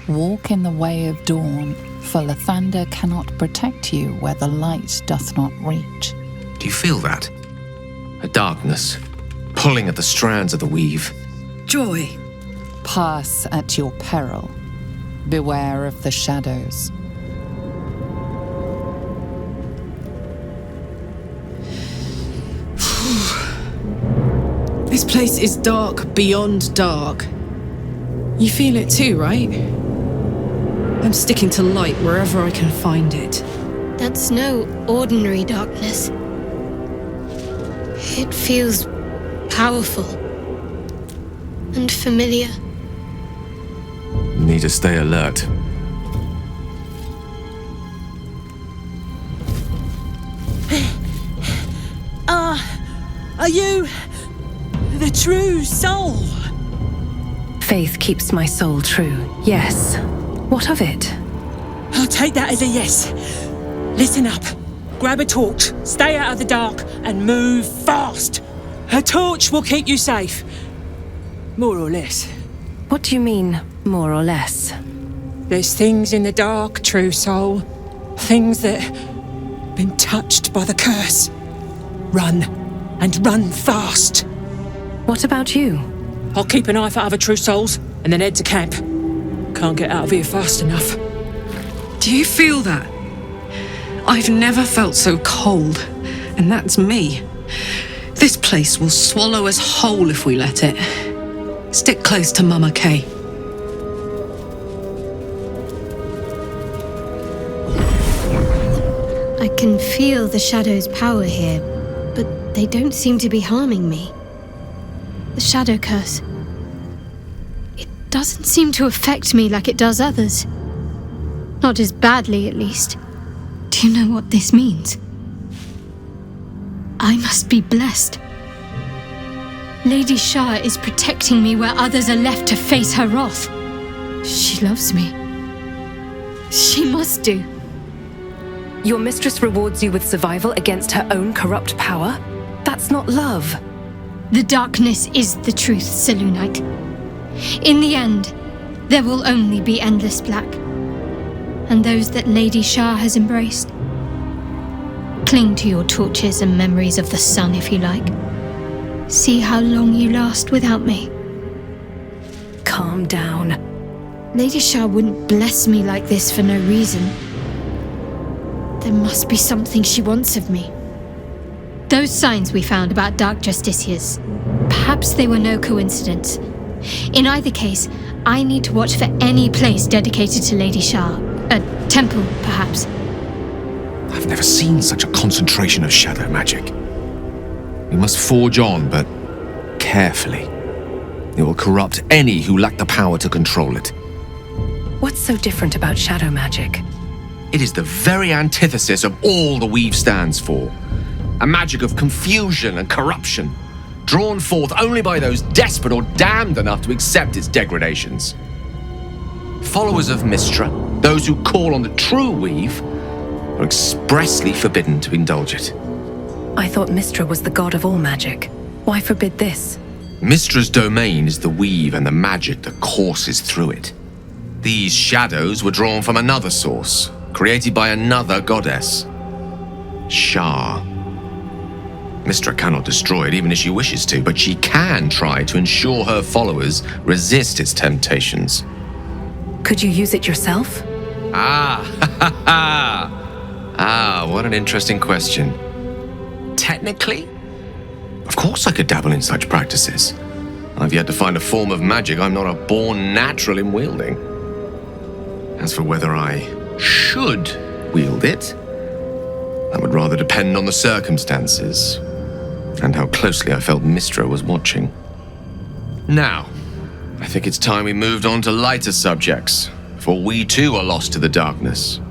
Walk in the way of dawn, for Lathander cannot protect you where the light doth not reach. Do you feel that? A darkness, pulling at the strands of the weave. Joy. Pass at your peril. Beware of the shadows. This place is dark beyond dark. You feel it too, right? I'm sticking to light wherever I can find it. That's no ordinary darkness. It feels powerful and familiar. Need to stay alert. Are you the true soul? Faith keeps my soul true, yes. What of it? I'll take that as a yes. Listen up. Grab a torch, stay out of the dark, and move fast. A torch will keep you safe. More or less. What do you mean, more or less? There's things in the dark, true soul. Things that been touched by the curse. Run, and run fast. What about you? I'll keep an eye for other true souls, and then head to camp. Can't get out of here fast enough. Do you feel that? I've never felt so cold, and that's me. This place will swallow us whole if we let it. Stick close to Mama Kay. I can feel the shadow's power here, but they don't seem to be harming me. The shadow curse. It doesn't seem to affect me like it does others. Not as badly, at least. Do you know what this means? I must be blessed. Lady Shah is protecting me where others are left to face her wrath. She loves me. She must do. Your mistress rewards you with survival against her own corrupt power? That's not love. The darkness is the truth, Selûnite. In the end, there will only be endless black. And those that Lady Shah has embraced. Cling to your torches and memories of the sun if you like. See how long you last without me. Calm down. Lady Shah wouldn't bless me like this for no reason. There must be something she wants of me. Those signs we found about Dark Justiciars, perhaps they were no coincidence. In either case, I need to watch for any place dedicated to Lady Shah. A temple, perhaps. I've never seen such a concentration of shadow magic. We must forge on, but carefully. It will corrupt any who lack the power to control it. What's so different about shadow magic? It is the very antithesis of all the weave stands for. A magic of confusion and corruption, drawn forth only by those desperate or damned enough to accept its degradations. Followers of Mystra, those who call on the true weave, are expressly forbidden to indulge it. I thought Mystra was the god of all magic. Why forbid this? Mystra's domain is the weave and the magic that courses through it. These shadows were drawn from another source, created by another goddess, Shah. Mystra cannot destroy it even if she wishes to, but she can try to ensure her followers resist its temptations. Could you use it yourself? What an interesting question. Technically, of course I could dabble in such practices. I've yet to find a form of magic I'm not a born natural in wielding. As for whether I should wield it, that would rather depend on the circumstances and how closely I felt Mystra was watching. Now, I think it's time we moved on to lighter subjects, for we too are lost to the darkness.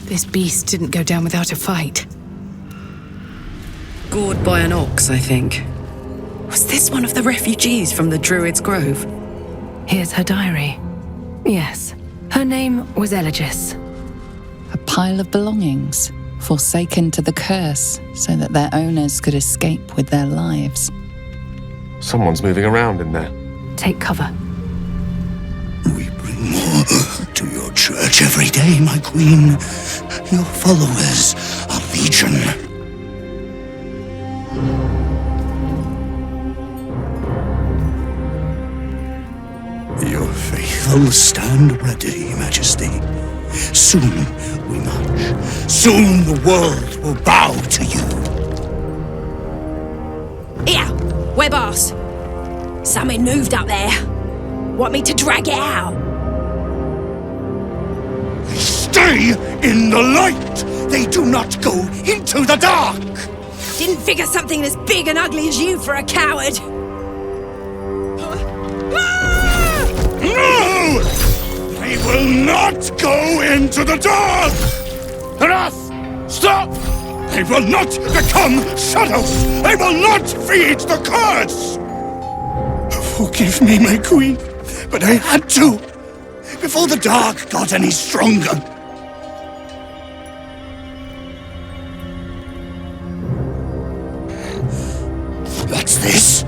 This beast didn't go down without a fight. Gored by an ox, I think. Was this one of the refugees from the Druid's Grove? Here's her diary. Yes, her name was Elegis. A pile of belongings, forsaken to the curse so that their owners could escape with their lives. Someone's moving around in there. Take cover. stay, my queen. Your followers are legion. Your faithful stand ready, Majesty. Soon we march. Soon the world will bow to you. Here, we're boss. Something moved up there. Want me to drag it out? Stay in the light! They do not go into the dark! Didn't figure something as big and ugly as you for a coward. No! They will not go into the dark! Enough! Stop! They will not become shadows! They will not feed the curse! Forgive me, my queen, but I had to, before the dark got any stronger. What's this?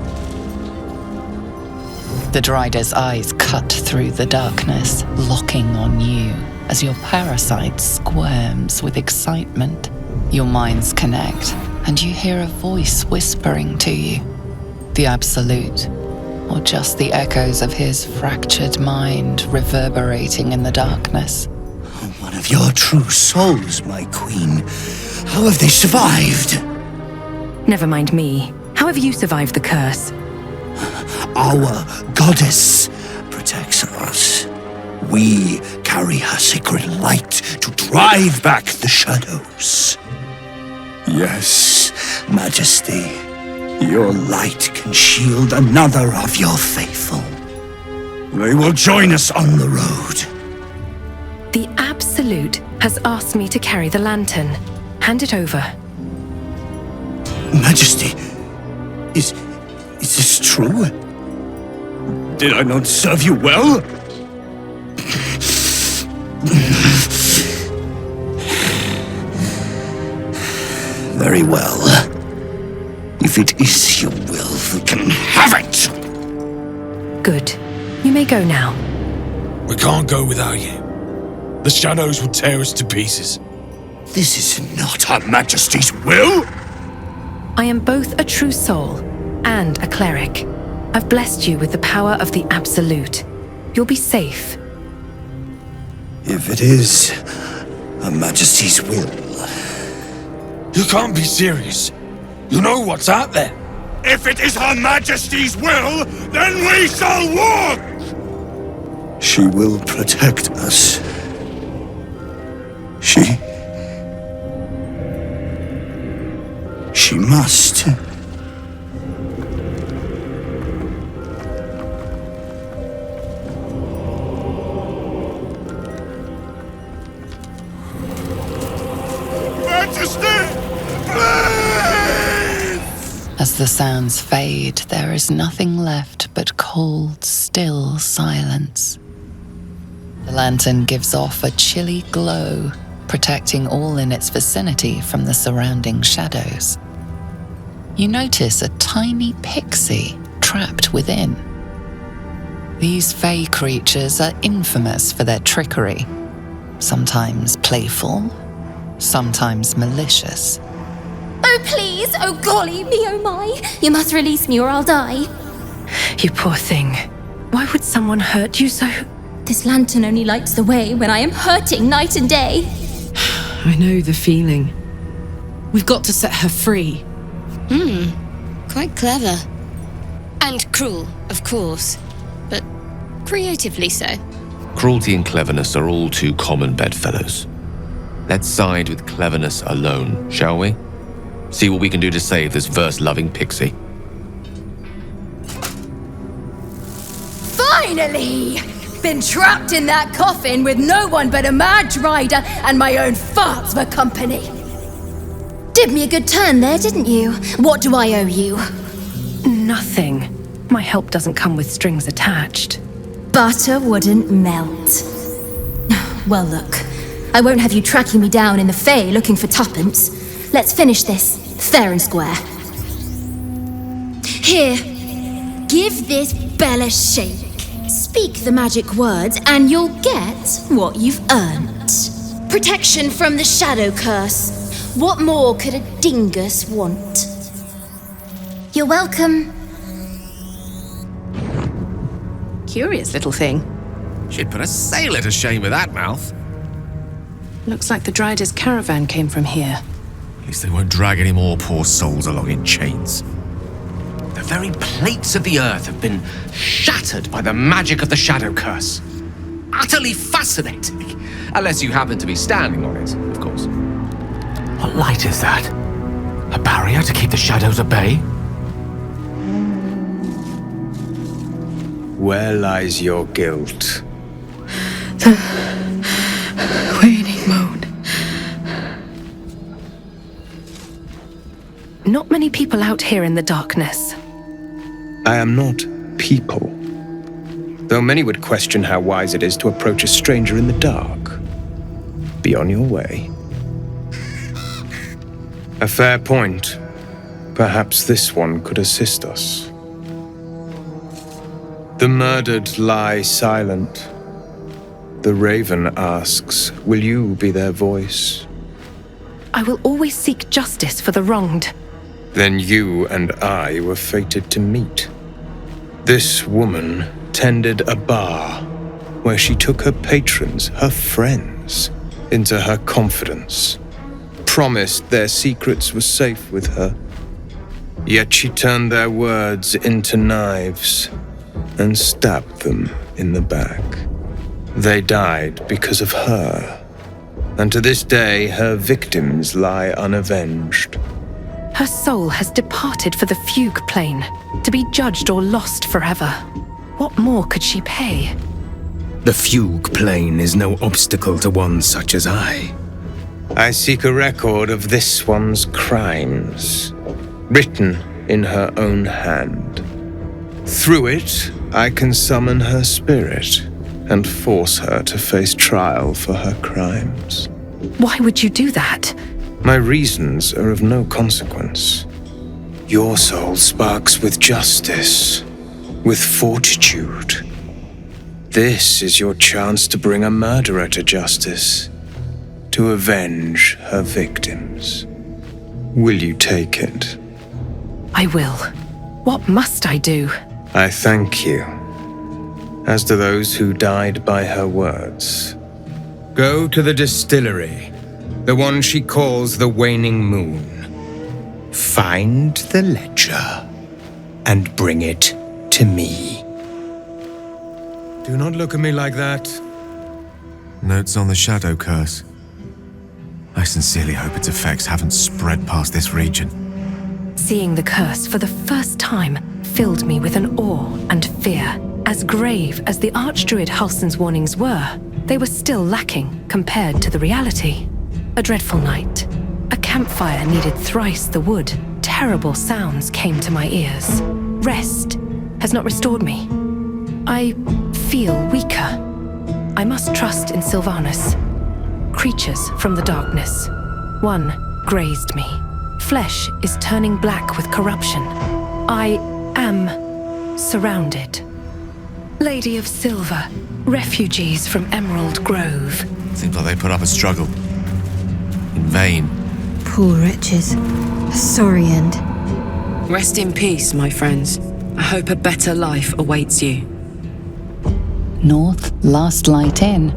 The Drider's eyes cut through the darkness, locking on you as your parasite squirms with excitement. Your minds connect, and you hear a voice whispering to you. The Absolute, or just the echoes of his fractured mind reverberating in the darkness. One of your true souls, my queen. How have they survived? Never mind me. How have you survived the curse? Our goddess protects us. We carry her sacred light to drive back the shadows. Yes, Majesty, your light can shield another of your faithful. They will join us on the road. The Absolute has asked me to carry the lantern. Hand it over. Majesty, is this true? Did I not serve you well? Very well. If it is your will, we can have it! Good. You may go now. We can't go without you. The shadows will tear us to pieces. This is not Her Majesty's will! I am both a true soul and a cleric. I've blessed you with the power of the Absolute. You'll be safe. If it is Her Majesty's will... You can't be serious. You know what's out there. If it is Her Majesty's will, then we shall walk! She will protect us. She must. Majesty! Please! As the sounds fade, there is nothing left but cold, still silence. The lantern gives off a chilly glow, protecting all in its vicinity from the surrounding shadows. You notice a tiny pixie trapped within. These fey creatures are infamous for their trickery, sometimes playful, sometimes malicious. Oh, please! Oh, golly me, oh my! You must release me or I'll die. You poor thing. Why would someone hurt you so? This lantern only lights the way when I am hurting night and day. I know the feeling. We've got to set her free. Quite clever. And cruel, of course. But creatively so. Cruelty and cleverness are all too common bedfellows. Let's side with cleverness alone, shall we? See what we can do to save this verse-loving pixie. Finally! Been trapped in that coffin with no one but a mad rider and my own farts for company. Did me a good turn there, didn't you? What do I owe you? Nothing. My help doesn't come with strings attached. Butter wouldn't melt. Well, look. I won't have you tracking me down in the Fae looking for tuppence. Let's finish this, fair and square. Here, give this bell a shake. Speak the magic words and you'll get what you've earned. Protection from the shadow curse. What more could a dingus want? You're welcome. Curious little thing. She'd put a sailor to shame with that mouth. Looks like the Dryder's caravan came from here. At least they won't drag any more poor souls along in chains. The very plates of the earth have been shattered by the magic of the shadow curse. Utterly fascinating. Unless you happen to be standing on it, of course. What light is that? A barrier to keep the shadows at bay? Where lies your guilt? The waning moon. Not many people out here in the darkness. I am not people. Though many would question how wise it is to approach a stranger in the dark. Be on your way. A fair point. Perhaps this one could assist us. The murdered lie silent. The raven asks, will you be their voice? I will always seek justice for the wronged. Then you and I were fated to meet. This woman tended a bar where she took her patrons, her friends, into her confidence, promised their secrets were safe with her. Yet she turned their words into knives and stabbed them in the back. They died because of her, and to this day her victims lie unavenged. Her soul has departed for the fugue plane, to be judged or lost forever. What more could she pay? The fugue plane is no obstacle to one such as I. I seek a record of this one's crimes, written in her own hand. Through it, I can summon her spirit and force her to face trial for her crimes. Why would you do that? My reasons are of no consequence. Your soul sparks with justice, with fortitude. This is your chance to bring a murderer to justice, to avenge her victims. Will you take it? I will. What must I do? I thank you. As do those who died by her words. Go to the distillery, the one she calls the Waning Moon. Find the ledger and bring it to me. Do not look at me like that. Notes on the shadow curse. I sincerely hope its effects haven't spread past this region. Seeing the curse for the first time filled me with an awe and fear. As grave as the Archdruid Halsin's warnings were, they were still lacking compared to the reality. A dreadful night. A campfire needed thrice the wood. Terrible sounds came to my ears. Rest has not restored me. I feel weaker. I must trust in Sylvanus. Creatures from the darkness. One grazed me. Flesh is turning black with corruption. I am surrounded. Lady of Silver, refugees from Emerald Grove. Seems like they put up a struggle. In vain. Poor wretches. A sorry end. Rest in peace, my friends. I hope a better life awaits you. North, Last Light Inn.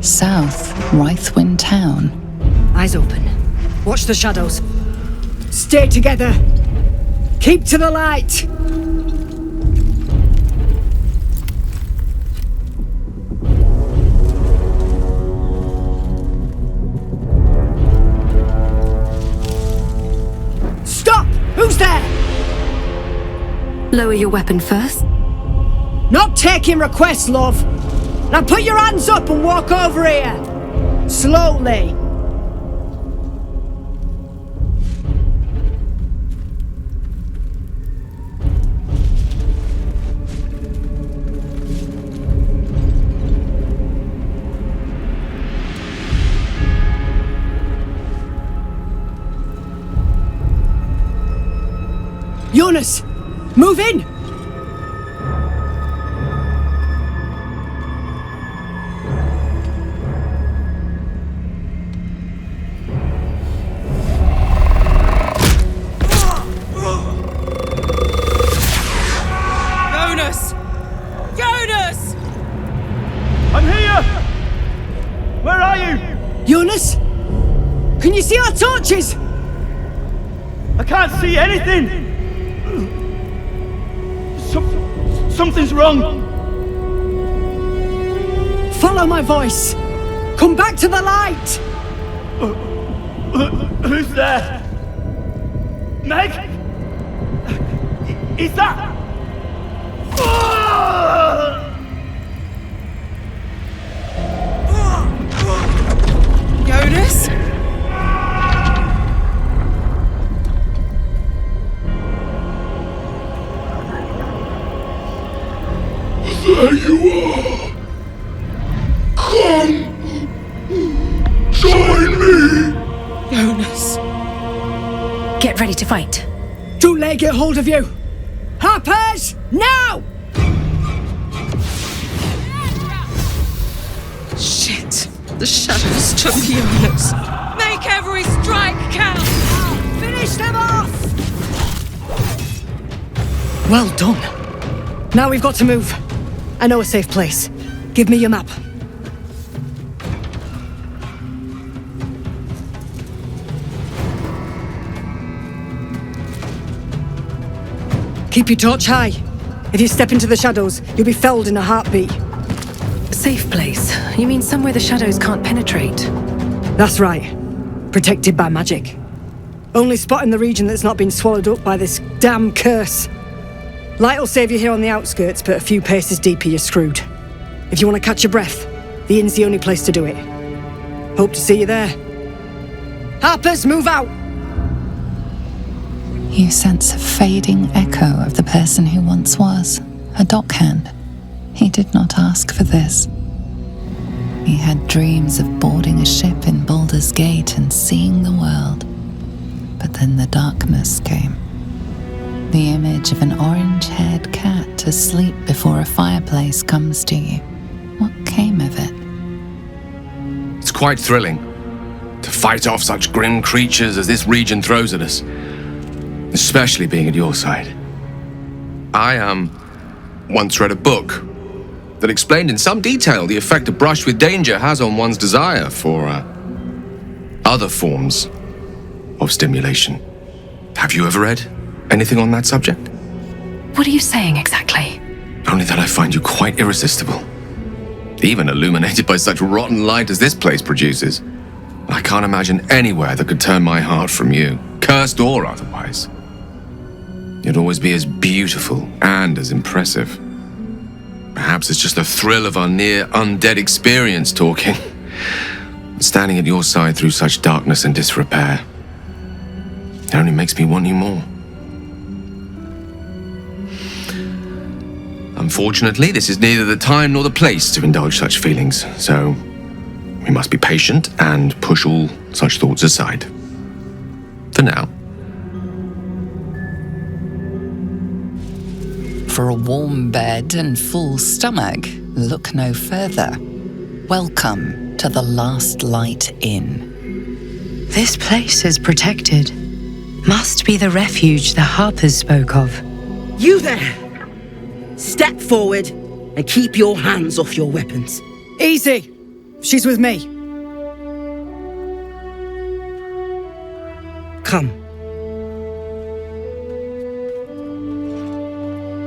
South, Rythwin Town. Eyes open. Watch the shadows. Stay together. Keep to the light. Stop! Who's there? Lower your weapon first. Not taking requests, love. Now put your hands up and walk over here. Slowly. Jonas, move in! Where are you? Jonas? Can you see our torches? I can't see anything. Something's wrong. Follow my voice. Come back to the light. Who's there? Meg? Is that? Jonas? There you are. Come. Join me. Jonas. Get ready to fight. Don't let it get hold of you. Harpers, now! Shit. The shadows took Jonas. Make every strike count! Finish them off! Well done. Now we've got to move. I know a safe place. Give me your map. Keep your torch high. If you step into the shadows, you'll be felled in a heartbeat. Safe place? You mean somewhere the shadows can't penetrate? That's right. Protected by magic. Only spot in the region that's not been swallowed up by this damn curse. Light will save you here on the outskirts, but a few paces deeper you're screwed. If you want to catch your breath, the inn's the only place to do it. Hope to see you there. Harpers, move out! You sense a fading echo of the person who once was, a dockhand. He did not ask for this. He had dreams of boarding a ship in Baldur's Gate and seeing the world. But then the darkness came. The image of an orange-haired cat asleep before a fireplace comes to you. What came of it? It's quite thrilling to fight off such grim creatures as this region throws at us, especially being at your side. I once read a book that explained in some detail the effect a brush with danger has on one's desire for other forms of stimulation. Have you ever read anything on that subject? What are you saying exactly? Only that I find you quite irresistible. Even illuminated by such rotten light as this place produces. I can't imagine anywhere that could turn my heart from you, cursed or otherwise. You'd always be as beautiful and as impressive. Perhaps it's just the thrill of our near undead experience talking. Standing at your side through such darkness and disrepair. It only makes me want you more. Unfortunately, this is neither the time nor the place to indulge such feelings, so we must be patient and push all such thoughts aside. For now. For a warm bed and full stomach, look no further. Welcome to the Last Light Inn. This place is protected. Must be the refuge the Harpers spoke of. You there! Step forward and keep your hands off your weapons. Easy! She's with me. Come.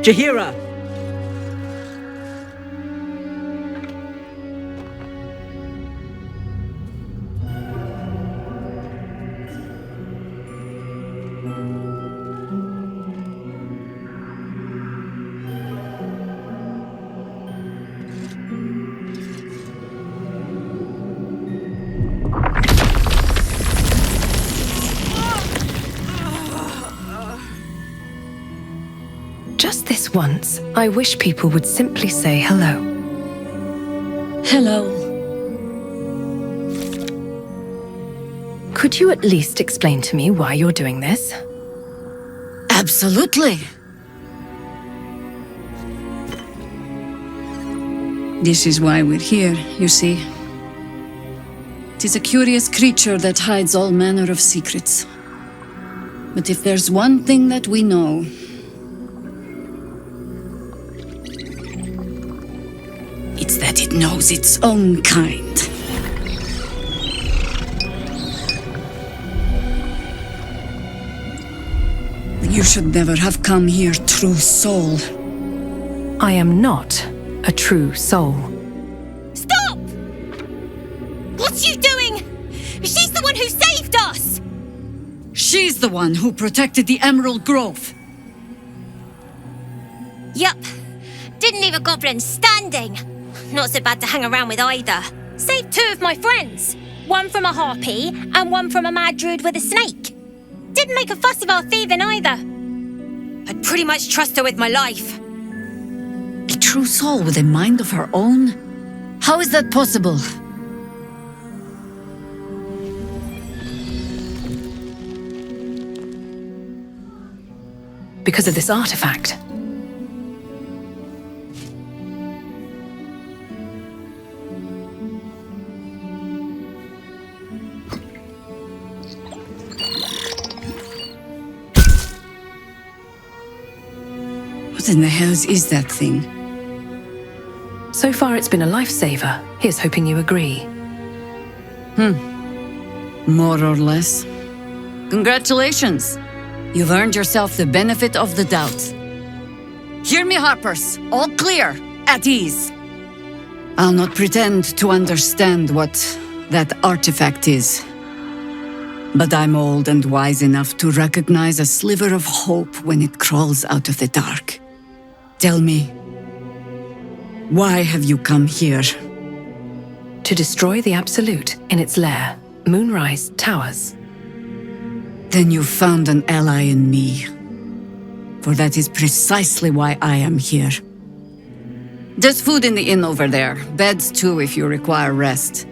Jahira! Just this once, I wish people would simply say hello. Hello. Could you at least explain to me why you're doing this? Absolutely. This is why we're here, you see. It is a curious creature that hides all manner of secrets. But if there's one thing that we know, it's that it knows its own kind. should never have come here, true soul. I am not a true soul. Stop! What's you doing? She's the one who saved us! She's the one who protected the Emerald Grove. Yup. Didn't leave a goblin standing. Not so bad to hang around with either. Saved 2 of my friends. One from a harpy and one from a mad druid with a snake. Didn't make a fuss of our thieving either. I'd pretty much trust her with my life. A true soul with a mind of her own? How is that possible? Because of this artifact. What in the hells is that thing? So far it's been a lifesaver. Here's hoping you agree. More or less. Congratulations. You've earned yourself the benefit of the doubt. Hear me, Harpers. All clear. At ease. I'll not pretend to understand what that artifact is. But I'm old and wise enough to recognize a sliver of hope when it crawls out of the dark. Tell me, why have you come here? To destroy the Absolute in its lair, Moonrise Towers. Then you've found an ally in me. For that is precisely why I am here. There's food in the inn over there. Beds too if you require rest.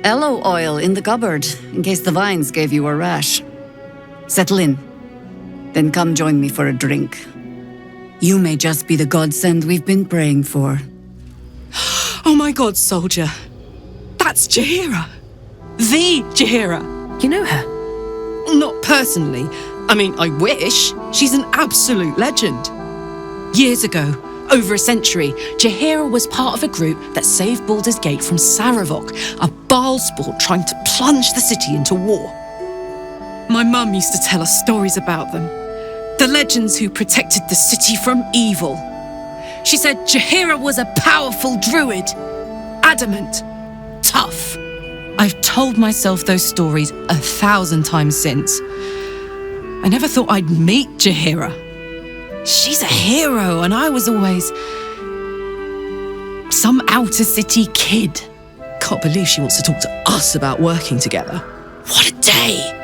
Aloe oil in the cupboard, in case the vines gave you a rash. Settle in. Then come join me for a drink. You may just be the godsend we've been praying for. Oh my god, soldier. That's Jaheira. The Jaheira. You know her? Not personally. I mean, I wish. She's an absolute legend. Years ago, over a century, Jaheira was part of a group that saved Baldur's Gate from Saravok, a Baal sport trying to plunge the city into war. My mum used to tell us stories about them. The legends who protected the city from evil. She said Jaheira was a powerful druid. Adamant. Tough. I've told myself those stories 1,000 times since. I never thought I'd meet Jaheira. She's a hero, and I was always some outer city kid. Can't believe she wants to talk to us about working together. What a day!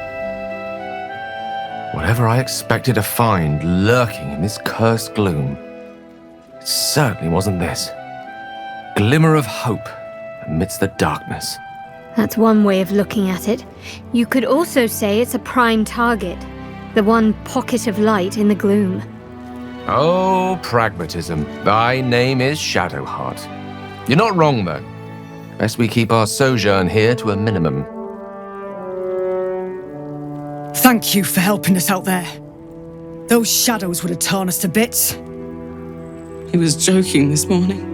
Whatever I expected to find lurking in this cursed gloom, it certainly wasn't this. Glimmer of hope amidst the darkness. That's one way of looking at it. You could also say it's a prime target. The one pocket of light in the gloom. Oh, pragmatism. Thy name is Shadowheart. You're not wrong, though. Best we keep our sojourn here to a minimum. Thank you for helping us out there. Those shadows would have torn us to bits. He was joking this morning.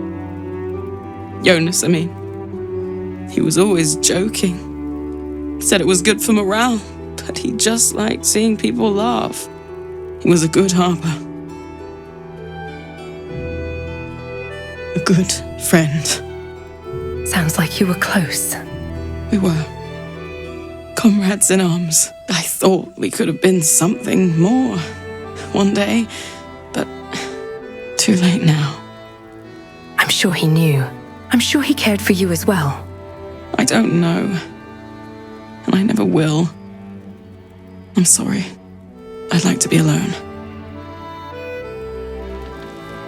Jonas, I mean. He was always joking. Said it was good for morale, but he just liked seeing people laugh. He was a good harper. A good friend. Sounds like you were close. We were. Comrades in arms. I thought we could have been something more one day, but too late now. I'm sure he knew. I'm sure he cared for you as well. I don't know. And I never will. I'm sorry. I'd like to be alone.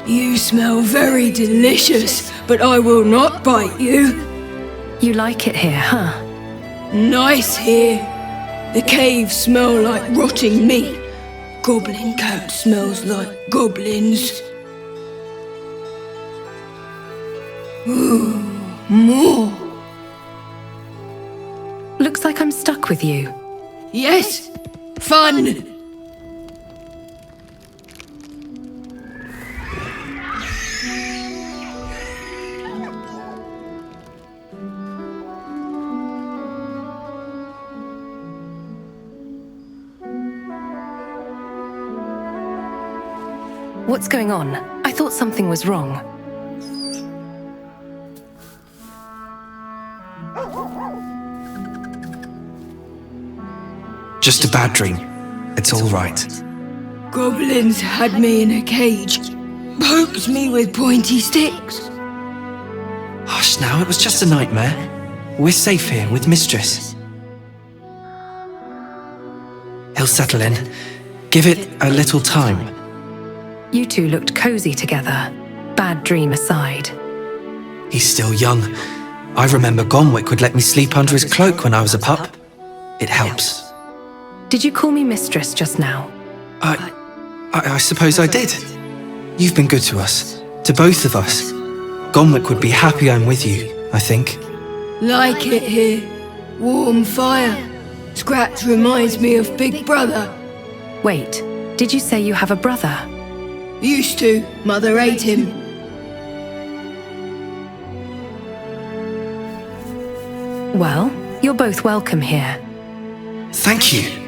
You smell very delicious, but I will not bite you. You like it here, huh? Nice here. The caves smell like rotting meat. Goblin camp smells like goblins. Ooh, more. Looks like I'm stuck with you. Yes, fun. What's going on? I thought something was wrong. Just a bad dream. It's all right. Goblins had me in a cage, poked me with pointy sticks. Hush now, it was just a nightmare. We're safe here with Mistress. He'll settle in. Give it a little time. You two looked cozy together, bad dream aside. He's still young. I remember Gonwick would let me sleep under his cloak when I was a pup. It helps. Did you call me Mistress just now? I suppose I did. You've been good to us, to both of us. Gonwick would be happy I'm with you, I think. Like it here. Warm fire. Scratch reminds me of Big Brother. Wait, did you say you have a brother? Used to. Mother ate him. Well, you're both welcome here. Thank you.